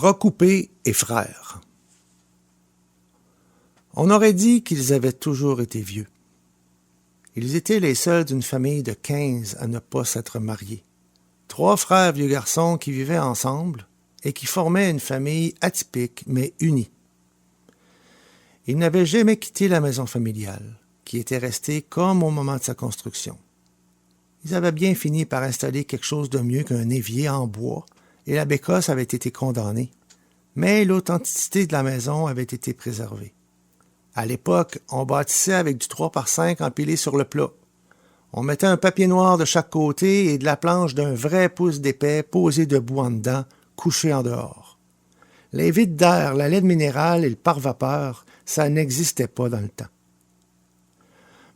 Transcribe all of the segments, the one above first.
Bras coupés et frères. On aurait dit qu'ils avaient toujours été vieux. Ils étaient les seuls d'une famille de 15 à ne pas s'être mariés. 3 frères vieux garçons qui vivaient ensemble et qui formaient une famille atypique mais unie. Ils n'avaient jamais quitté la maison familiale, qui était restée comme au moment de sa construction. Ils avaient bien fini par installer quelque chose de mieux qu'un évier en bois, et la bécosse avait été condamnée. Mais l'authenticité de la maison avait été préservée. À l'époque, on bâtissait avec du 3x5 empilé sur le plat. On mettait un papier noir de chaque côté et de la planche d'un vrai pouce d'épais posée debout en dedans, couché en dehors. Les vides d'air, la laine minérale et le pare-vapeur, ça n'existait pas dans le temps.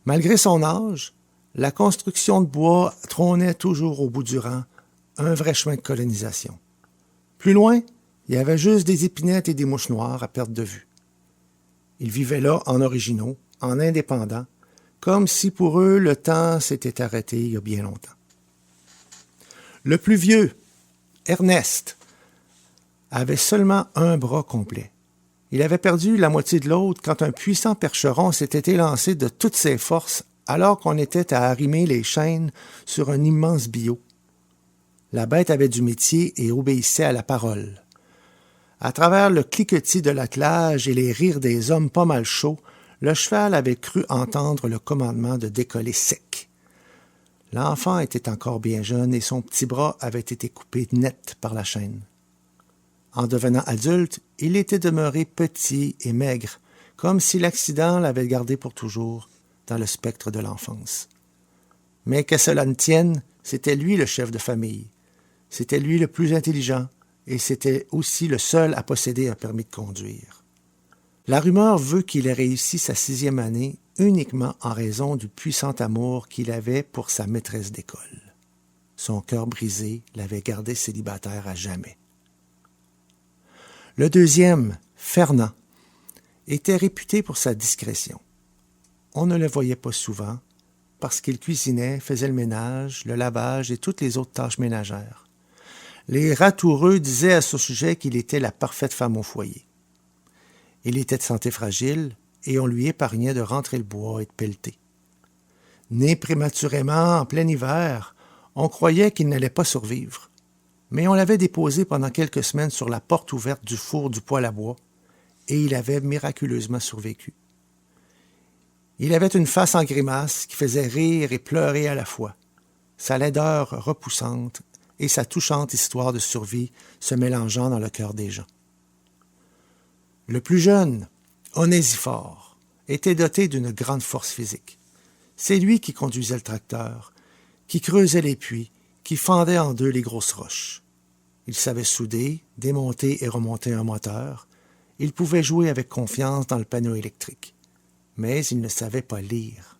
Malgré son âge, la construction de bois trônait toujours au bout du rang, un vrai chemin de colonisation. Plus loin, il y avait juste des épinettes et des mouches noires à perte de vue. Ils vivaient là en originaux, en indépendants, comme si pour eux le temps s'était arrêté il y a bien longtemps. Le plus vieux, Ernest, avait seulement un bras complet. Il avait perdu la moitié de l'autre quand un puissant percheron s'était élancé de toutes ses forces alors qu'on était à arrimer les chaînes sur un immense billot. La bête avait du métier et obéissait à la parole. À travers le cliquetis de l'attelage et les rires des hommes pas mal chauds, le cheval avait cru entendre le commandement de décoller sec. L'enfant était encore bien jeune et son petit bras avait été coupé net par la chaîne. En devenant adulte, il était demeuré petit et maigre, comme si l'accident l'avait gardé pour toujours dans le spectre de l'enfance. Mais qu'à cela ne tienne, c'était lui le chef de famille. C'était lui le plus intelligent et c'était aussi le seul à posséder un permis de conduire. La rumeur veut qu'il ait réussi sa 6e année uniquement en raison du puissant amour qu'il avait pour sa maîtresse d'école. Son cœur brisé l'avait gardé célibataire à jamais. Le deuxième, Fernand, était réputé pour sa discrétion. On ne le voyait pas souvent parce qu'il cuisinait, faisait le ménage, le lavage et toutes les autres tâches ménagères. Les ratoureux disaient à ce sujet qu'il était la parfaite femme au foyer. Il était de santé fragile et on lui épargnait de rentrer le bois et de pelleter. Né prématurément en plein hiver, on croyait qu'il n'allait pas survivre. Mais on l'avait déposé pendant quelques semaines sur la porte ouverte du four du poêle à bois et il avait miraculeusement survécu. Il avait une face en grimace qui faisait rire et pleurer à la fois. Sa laideur repoussante et sa touchante histoire de survie se mélangeant dans le cœur des gens. Le plus jeune, Onésiphore, était doté d'une grande force physique. C'est lui qui conduisait le tracteur, qui creusait les puits, qui fendait en deux les grosses roches. Il savait souder, démonter et remonter un moteur. Il pouvait jouer avec confiance dans le panneau électrique. Mais il ne savait pas lire.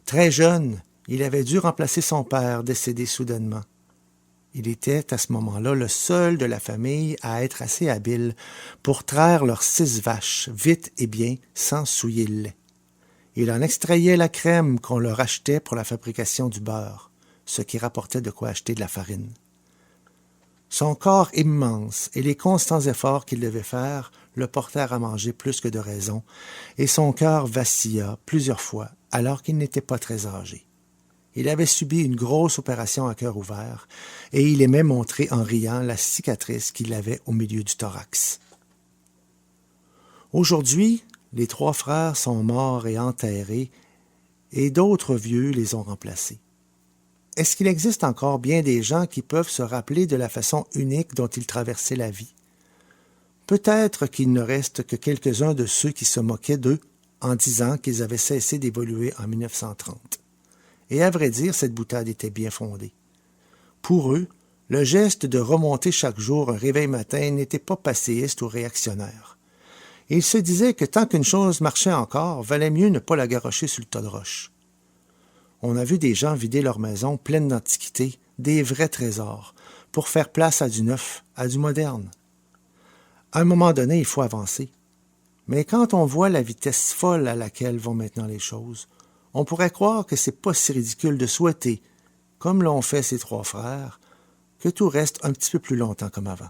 Très jeune, il avait dû remplacer son père, décédé soudainement. Il était à ce moment-là le seul de la famille à être assez habile pour traire leurs 6 vaches, vite et bien, sans souiller le lait. Il en extrayait la crème qu'on leur achetait pour la fabrication du beurre, ce qui rapportait de quoi acheter de la farine. Son corps immense et les constants efforts qu'il devait faire le portèrent à manger plus que de raison, et son cœur vacilla plusieurs fois alors qu'il n'était pas très âgé. Il avait subi une grosse opération à cœur ouvert, et il aimait montrer en riant la cicatrice qu'il avait au milieu du thorax. Aujourd'hui, les 3 frères sont morts et enterrés, et d'autres vieux les ont remplacés. Est-ce qu'il existe encore bien des gens qui peuvent se rappeler de la façon unique dont ils traversaient la vie? Peut-être qu'il ne reste que quelques-uns de ceux qui se moquaient d'eux en disant qu'ils avaient cessé d'évoluer en 1930. Et à vrai dire, cette boutade était bien fondée. Pour eux, le geste de remonter chaque jour un réveil matin n'était pas passéiste ou réactionnaire. Ils se disaient que tant qu'une chose marchait encore, valait mieux ne pas la garrocher sur le tas de roches. On a vu des gens vider leurs maisons pleines d'antiquités, des vrais trésors, pour faire place à du neuf, à du moderne. À un moment donné, il faut avancer. Mais quand on voit la vitesse folle à laquelle vont maintenant les choses, on pourrait croire que c'est pas si ridicule de souhaiter, comme l'ont fait ces 3 frères, que tout reste un petit peu plus longtemps comme avant.